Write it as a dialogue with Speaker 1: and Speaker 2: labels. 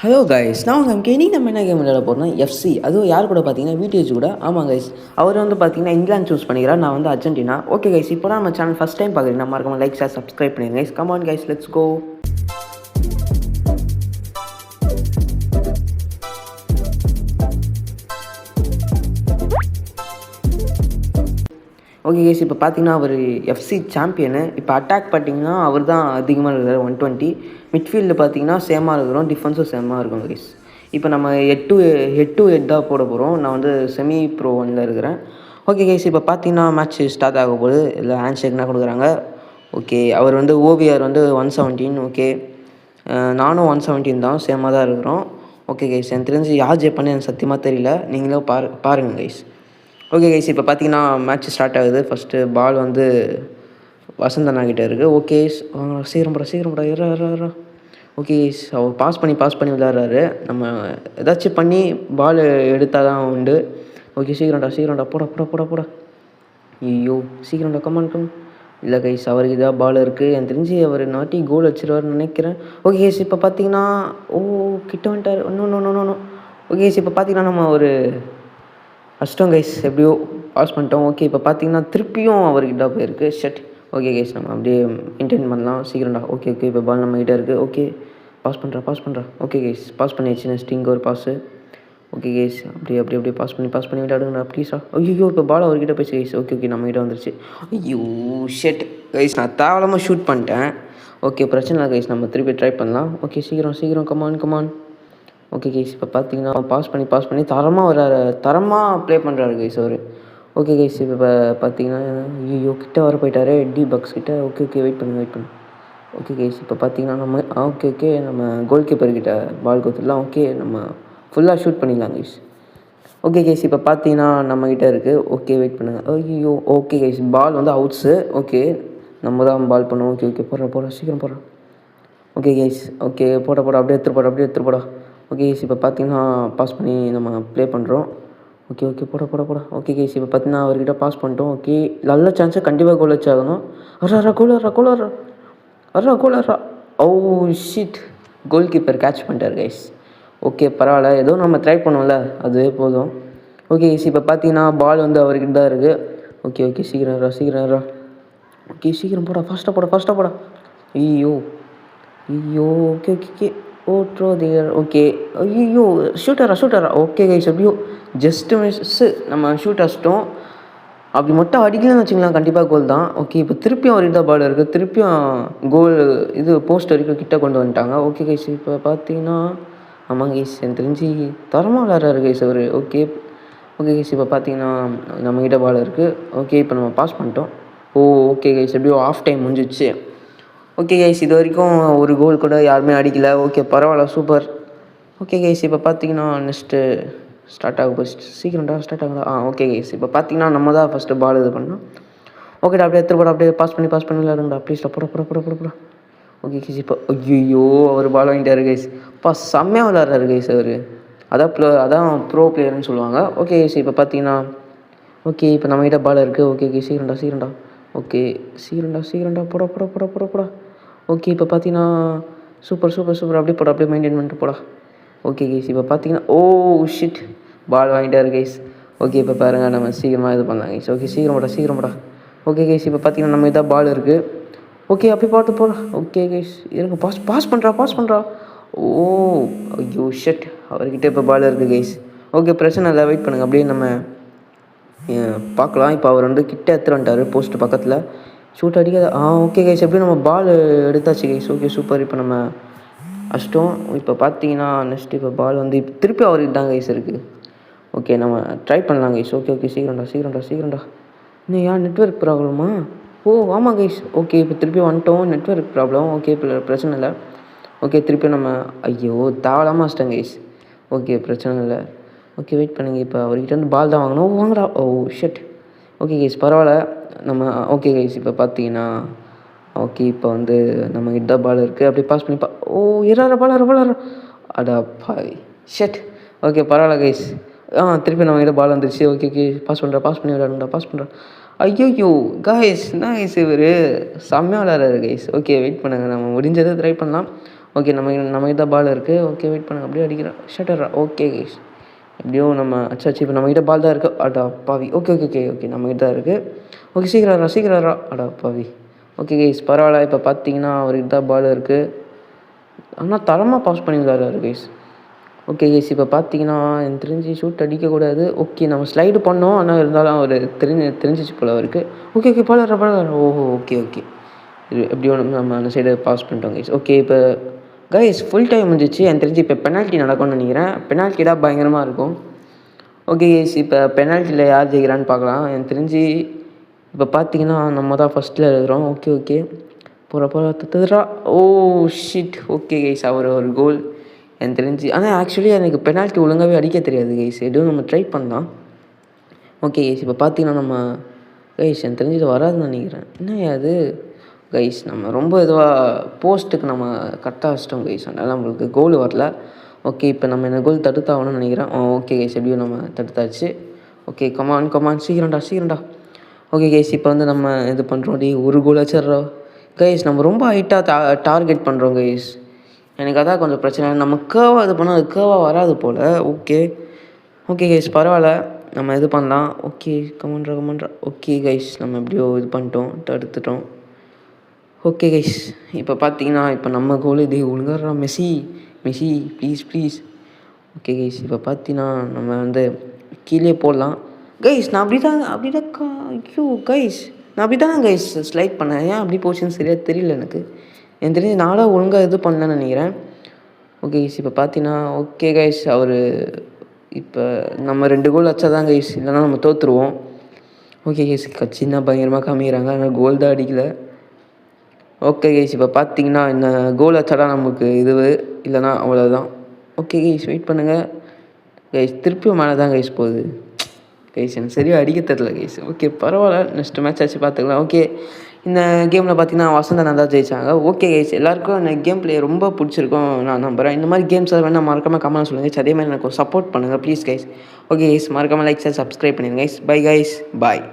Speaker 1: Hello guys, நான் உங்கள் கேனி. நம்ம என்ன கேம் விளையாட போகிறோம்னா எஃப்சி. அதுவும் யார் கூட பார்த்தீங்கன்னா விடிஎச் கூட. ஆமாம் கைஸ், அவர் வந்து பார்த்தீங்கன்னா இங்கிலாந்து சூஸ் பண்ணிக்கிறார், நான் வந்து அர்ஜென்டினா. ஓகே கைஸ், இப்போ தான் நம்ம சேனல் ஃபஸ்ட் டைம் பார்க்குறீங்க, மறக்காம லைக் ஷேர் சப்ஸ்கிரைப் பண்ணிடுங்க guys. Come on guys, let's go. Okay guys, இப்போ பார்த்தீங்கன்னா அவர் எஃப்சி சாம்பியனு. இப்போ அட்டாக் பார்த்தீங்கன்னா அவர் தான் அதிகமாக இருக்கிறார், 120. மிட்ஃபீல்டு பார்த்தீங்கன்னா சேமாக இருக்கிறோம், டிஃபென்ஸும் சேமாக இருக்கும் கைஸ். இப்போ நம்ம ஹெட் டு ஹெட் தான் போட போகிறோம். நான் வந்து செமி ப்ரோ 1ல் இருக்கிறேன். ஓகே கைஸ், இப்போ பார்த்தீங்கன்னா மேட்ச் ஸ்டார்ட் ஆக போகுது. இல்லை ஹேண்ட் ஷேக்னா கொடுக்குறாங்க. ஓகே, அவர் வந்து ஓவிஆர் வந்து 117. ஓகே, நானும் 117 தான், சேமாக தான் இருக்கிறோம். ஓகே கைஸ், எனக்கு தெரிஞ்சு யார் ஜெயிப்பான்னு எனக்கு சத்தியமாக தெரியல. நீங்களும் பாருங்கள் கைஸ். ஓகே கைஸ், இப்போ பார்த்தீங்கன்னா மேட்ச் ஸ்டார்ட் ஆகுது. ஃபஸ்ட்டு பால் வந்து வசந்தண்ணா கிட்டே இருக்குது. ஓகே, சீக்கிரம் இறா. ஓகே கைஸ், அவர் பாஸ் பண்ணி விளையாடுறாரு. நம்ம ஏதாச்சும் பண்ணி பால் எடுத்தால் தான் உண்டு. ஓகே, சீக்கிரம்டா போட. ஐயோ, சீக்கிரம்டா, கமான். இல்லை கைஸ், அவருக்கு இதாக பால் இருக்குது. எனக்கு தெரிஞ்சு அவர் நாட்டி கோல் வச்சிருவார்னு நினைக்கிறேன். ஓகே கைஸ், இப்போ பார்த்தீங்கன்னா கிட்ட வந்துட்டார். இன்னும் ஓகே கைஸ், இப்போ பார்த்தீங்கன்னா நம்ம ஒரு கஷ்டம் கைஸ், எப்படியோ பாஸ் பண்ணிட்டோம். ஓகே, இப்போ பார்த்தீங்கன்னா திருப்பியும் அவர்கிட்ட போயிருக்கு. ஷட். ஓகே கைஸ், நம்ம அப்படியே மெயின்டைன் பண்ணலாம். சீக்கிரம்டா. ஓகே, இப்போ பால் நம்மகிட்ட இருக்குது. ஓகே, பாஸ் பண்ணுறா. ஓகே கைஸ், பாஸ் பண்ணியாச்சு. நெக்ஸ்ட் இங்கே ஒரு பாஸு. ஓகே கைஸ், அப்படியே பாஸ் பண்ணி விளையாடுங்கடா ப்ளீஸா. ஐயோ, இப்போ பால் அவர்கிட்ட போயிடுச்சு கைஸ். ஓகே, நம்மகிட்ட வந்துருச்சு. ஐயோ ஷெட் கைஸ், நான் தேவையில்லாமல் ஷூட் பண்ணிட்டேன். ஓகே, பிரச்சனை இல்லை கைஸ், நம்ம திருப்பி ட்ரை பண்ணலாம். ஓகே, சீக்கிரம் கமான். ஓகே கைஸ், இப்போ பார்த்தீங்கன்னா பாஸ் பண்ணி தரமாக ப்ளே பண்ணுறாரு கைஸ் அவர். ஓகே கைஸ், இப்போ பார்த்தீங்கன்னா ஐயோ கிட்ட வர போயிட்டாரு, டி பக்ஸ் கிட்ட. ஓகே, வெயிட் பண்ணு. ஓகே கைஸ், இப்போ பார்த்தீங்கன்னா நம்ம நம்ம கோல் கீப்பர்கிட்ட பால் கொடுத்துடலாம். ஓகே, நம்ம ஃபுல்லாக ஷூட் பண்ணிடலாம் கைஸ். ஓகே கைஸ், இப்போ பார்த்தீங்கன்னா நம்மகிட்ட இருக்குது. ஓகே, வெயிட் பண்ணுங்கள். ஐயோ, ஓகே கைஸ், பால் வந்து அவுட்ஸு. ஓகே, நம்ம தான் பால் பண்ணுவோம். ஓகே, போடுற சீக்கிரம் போடுற. ஓகே கைஸ், ஓகே போட அப்படியே எடுத்துகிட்டு போடா. ஓகே கைஸ், இப்போ பார்த்தீங்கன்னா பாஸ் பண்ணி நம்ம ப்ளே பண்ணுறோம். ஓகே, போட. ஓகே கைஸ், இப்போ பார்த்தீங்கன்னா அவர்கிட்ட பாஸ் பண்ணிட்டோம். ஓகே, நல்ல சான்ஸு, கண்டிப்பாக கோல் வச்சாகணும். கோலரா. Oh shit, goal keeper catch பண்ணிட்டார் கைஸ். ஓகே, பரவாயில்ல, ஏதோ நம்ம ட்ரை பண்ணுவோம்ல, அதுவே போதும். ஓகே கைஸ், இப்போ பார்த்தீங்கன்னா பால் வந்து அவர்கிட்ட தான் இருக்குது. ஓகே, சீக்கிரம். ஓகே, சீக்கிரம் போடா, ஃபாஸ்ட்டாக போடா. ஐயோ. ஓகே. த்ரோ தேர். ஓகே, ஐயோ, ஷூட்டரா. ஓகே கைஸ், எப்படியோ ஜஸ்ட்டு மிஸ்ஸு, நம்ம ஷூட் அடிச்சிட்டோம். அப்படி மட்டும் அடிக்கலன்னு வச்சுக்கலாம், கண்டிப்பாக கோல் தான். ஓகே, இப்போ திருப்பியும் அவர்கிட்ட பால் இருக்குது. திருப்பியும் கோல் இது போஸ்ட் வரைக்கும் கிட்ட கொண்டு வந்துட்டாங்க. ஓகே கைஸ், இப்போ பார்த்தீங்கன்னா ஆமாம் கைஸ், எனக்கு தெரிஞ்சு தரமாக விளையாடுறாரு கைஸ் அவர். ஓகே கைஸ், இப்போ பார்த்தீங்கன்னா நம்மகிட்ட பால் இருக்குது. ஓகே, இப்போ நம்ம பாஸ் பண்ணிட்டோம். ஓகே கைஸ், எப்படியோ ஆஃப் டைம் முடிஞ்சிடுச்சு. ஓகே கைஸ், இது வரைக்கும் ஒரு கோல் கூட யாருமே அடிக்கலை. ஓகே, பரவாயில்ல, சூப்பர். ஓகே கைஸ், இப்போ பார்த்தீங்கன்னா நெக்ஸ்ட்டு ஸ்டார்ட் ஸ்டார்ட் ஆகுதா? ஓகே கைஸ், இப்போ பார்த்தீங்கன்னா நம்ம தான் ஃபஸ்ட்டு பால் இது பண்ணோம். ஓகேடா, அப்படியே எடுத்துகிட்டு போட, அப்படியே பாஸ் பண்ணி விளையாடுங்கடா ப்ளீஸ்டா. போட. ஓகே கைஸ், இப்போ ஐயோ அவர் பால் வாங்கிட்டாரு கைஸ். செம்மையாக விளையாடுறாரு கைஸ் அவர். அதான் ப்ரோ பிளேயர்னு சொல்லுவாங்க. ஓகே கைஸ், இப்போ பார்த்தீங்கன்னா ஓகே, இப்போ நம்மகிட்ட பால் இருக்குது. ஓகே கைஸ், சீக்கிரம்டா. ஓகே, சீக்கிரம்டா. போட. ஓகே, இப்போ பார்த்தீங்கன்னா சூப்பர். அப்படியே மெயின்டைன் பண்ணிட்டு போடா. ஓகே கைஸ், இப்போ பார்த்தீங்கன்னா ஷிட், பால் வாங்கிட்டாரு கைஸ். ஓகே, இப்போ பாருங்கள், நம்ம சீக்கிரமாக இது பண்ணலாம் கைஸ். ஓகே, சீக்கிரம் போடா. ஓகே கைஸ், இப்போ பார்த்தீங்கன்னா நம்ம இதான் பால் இருக்குது. ஓகே, அப்படி பார்த்து போடா. ஓகே கைஸ், இருங்க, பாஸ் பண்ணுறா. ஐயோ ஷிட், அவர்கிட்ட இப்போ பால் இருக்குது கைஸ். ஓகே, பிரச்சனை இல்லை, வெயிட் பண்ணுங்கள், அப்படியே நம்ம பார்க்கலாம். இப்போ அவர் வந்து கிட்ட எடுத்துகிட்டு வந்துட்டார் போஸ்ட்டு பக்கத்தில். ஷூட் அடிக்காத. ஓகே கைஸ், எப்படியும் நம்ம பால் எடுத்தாச்சு கைஸ். Okay, super. இப்போ நம்ம அஷ்டம். இப்போ பார்த்தீங்கன்னா நெக்ஸ்ட் இப்போ பால் வந்து திருப்பி அவருக்கு தான் கைஸ் இருக்குது. ஓகே, நம்ம ட்ரை பண்ணலாம் கைஸ். ஓகே, சீக்கிரம்டா. இன்னும் ஏன் நெட்ஒர்க் ப்ராப்ளமா? ஆமாம் கைஸ். ஓகே, இப்போ திருப்பி வந்துட்டோம். Network problem. ஓகே, இப்போ பிரச்சனை இல்லை. ஓகே, திருப்பி நம்ம ஐயோ தேவலாமல் அஷ்டம் கைஸ். ஓகே, பிரச்சனை இல்லை. ஓகே, வெயிட் பண்ணுங்க, இப்போ அவர்கிட்ட வந்து பால் தான் வாங்குறா. ஷிட். ஓகே கைஸ், பரவாயில்ல. நம்ம ஓகே கைஸ், இப்போ பார்த்தீங்கன்னா ஓகே, இப்போ வந்து நம்மகிட்ட தான் பால் இருக்குது. அப்படியே பாஸ் பண்ணி பால் அடா பாய், ஷிட். ஓகே, பரவாயில்ல கைஸ். திருப்பி நம்மகிட்ட பால் வந்துருச்சு. ஓகே, பாஸ் பண்ணி விளையாடுங்கடா. ஐயோ கைஸ், என்ன கைஸ் இவர் செம்மையாக விளையாடுறாரு கைஸ். ஓகே, வெயிட் பண்ணுங்கள், நம்ம முடிஞ்சதை ட்ரை பண்ணலாம். ஓகே நம்மகிட்ட தான் பால் இருக்குது. ஓகே வெயிட் பண்ணுங்க. அப்படியே அடிக்கிறேன். ஷட்டர்ரா. Okay guys. எப்படியோ நம்ம அச்சாச்சு. இப்போ நம்மகிட்ட பால் தான் இருக்குது. அடா பாவி. ஓகே நம்மகிட்ட தான் இருக்குது. ஓகே சீக்கிரம்ரா. அடா பாவி. ஓகே கைஸ் பரவாயில்ல. இப்போ பார்த்தீங்கன்னா அவர்கிட்ட தான் பால் இருக்குது. ஆனால் தரமாக பாஸ் பண்ணியிருந்தாரு கைஸ். ஓகே கைஸ் இப்போ பார்த்தீங்கன்னா எனக்கு தெரிஞ்சு ஷூட் அடிக்கக்கூடாது. ஓகே நம்ம ஸ்லைடு பண்ணோம். ஆனால் இருந்தாலும் அவர் தெரிஞ்சிச்சு போல் அவருக்கு. ஓகே பால். ஓஹோ ஓகே எப்படியோ நம்ம அந்த சைடு பாஸ் பண்ணிட்டோம் கைஸ். ஓகே இப்போ கைஸ் ஃபுல் டைம் முடிஞ்சிச்சு. எனக்கு தெரிஞ்சு இப்போ பெனால்ட்டி நடக்கும்னு நினைக்கிறேன். பெனால்ட்டி தான் பயங்கரமாக இருக்கும். ஓகே கைஸ் இப்போ பெனால்ட்டியில் யார் ஜெயிக்கிறான்னு பார்க்கலாம். எனக்கு தெரிஞ்சு இப்போ பார்த்தீங்கன்னா நம்ம தான் ஃபஸ்ட்டில் இருக்கிறோம். ஓகே போகிறா. Oh shit. ஓகே கைஸ் அவர் ஒரு கோல் எனக்கு தெரிஞ்சு. ஆனால் ஆக்சுவலி எனக்கு பெனால்ட்டி ஒழுங்காகவே அடிக்க தெரியாது கைஸ். எதுவும் நம்ம ட்ரை பண்ணலாம். ஓகே கைஸ் இப்போ பார்த்தீங்கன்னா நம்ம கைஸ் எனக்கு தெரிஞ்சு இது வராதுன்னு நினைக்கிறேன். என்ன அது கைஸ் நம்ம ரொம்ப போஸ்ட்டுக்கு நம்ம கரெக்டாக வச்சிட்டோம் கைஸ். அதனால் நம்மளுக்கு கோல் வரல. ஓகே இப்போ நம்ம இந்த கோல் தடுத்தாகணும்னு நினைக்கிறேன். ஓகே கைஸ் எப்படியும் நம்ம தடுத்தாச்சு. ஓகே கமான் சீக்கிரம்டா. ஓகே கைஸ் இப்போ வந்து நம்ம இது பண்ணுறோம். ஒரு கோல் வச்சிட்றோம் கைஸ். நம்ம ரொம்ப ஹைட்டாக டார்கெட் பண்ணுறோம் கைஸ். எனக்கு அதான் கொஞ்சம் பிரச்சனை. நம்ம கேர்வாக இது பண்ணால் அது கேர்வாக வராது போல். ஓகே கைஸ் பரவாயில்ல. நம்ம இது பண்ணலாம். ஓகே கமான்ட்ரா. ஓகே கைஸ் நம்ம எப்படியோ இது பண்ணிட்டோம், தடுத்துட்டோம். ஓகே கைஸ் இப்போ பார்த்தீங்கன்னா இப்போ நம்ம கோல் ஒழுங்காடுறா மெஸ்ஸி ப்ளீஸ். ஓகே கைஸ் இப்போ பார்த்தீங்கன்னா நம்ம வந்து கீழே போடலாம் கைஸ். நான் ஐயோ கைஸ் நான் அப்படி தான் கைஸ் ஸ்லைட் பண்ணேன். ஏன் அப்படி போச்சுன்னு சரியாக தெரியல எனக்கு தெரிஞ்சு நாளாக ஒழுங்காக இது பண்ணலன்னு நினைக்கிறேன். ஓகே கைஸ் இப்போ பார்த்தீங்கன்னா ஓகே கைஸ் அவர் இப்போ நம்ம 2 கோல் வச்சா தான் கைஸ், இல்லைனா நம்ம தோற்றுருவோம். ஓகே கைஸ் சின்ன பயங்கரமாக காமிக்கிறாங்க. ஆனால் கோல் தான் அடிக்கலை. ஓகே கைஸ் இப்போ பார்த்தீங்கன்னா இந்த கோல் வச்சாடா நமக்கு இல்லைனா அவ்வளோதான். ஓகே கைஸ் வெயிட் பண்ணுங்கள் கைஸ். திருப்பியும் மேலே தான் கைஸ் போகுது கைஸ். எனக்கு சரியாக அடிக்க தெரில கைஸ். ஓகே பரவாயில்ல. நெக்ஸ்ட் மேட்ச் ஆச்சு பார்த்துக்கலாம். ஓகே இந்த கேமில் பார்த்தீங்கன்னா வசந்தன் தான் ஜெயிச்சாங்க. ஓகே கைஸ் எல்லாருக்கும் இந்த கேம் பிளே ரொம்ப பிடிச்சிருக்கும் நான் நம்புகிறேன். இந்த மாதிரி கேம்ஸ் அதை வேணால் மறக்காமல் கமெண்ட் சொல்லுங்கள். அதே மாதிரி எனக்கு சப்போர்ட் பண்ணுங்கள் ப்ளீஸ் கைஸ். ஓகே கைஸ் மறக்காமல் லைக் சார் சப்ஸ்கிரைப் பண்ணிடுங்க கைஸ். Bye guys bye.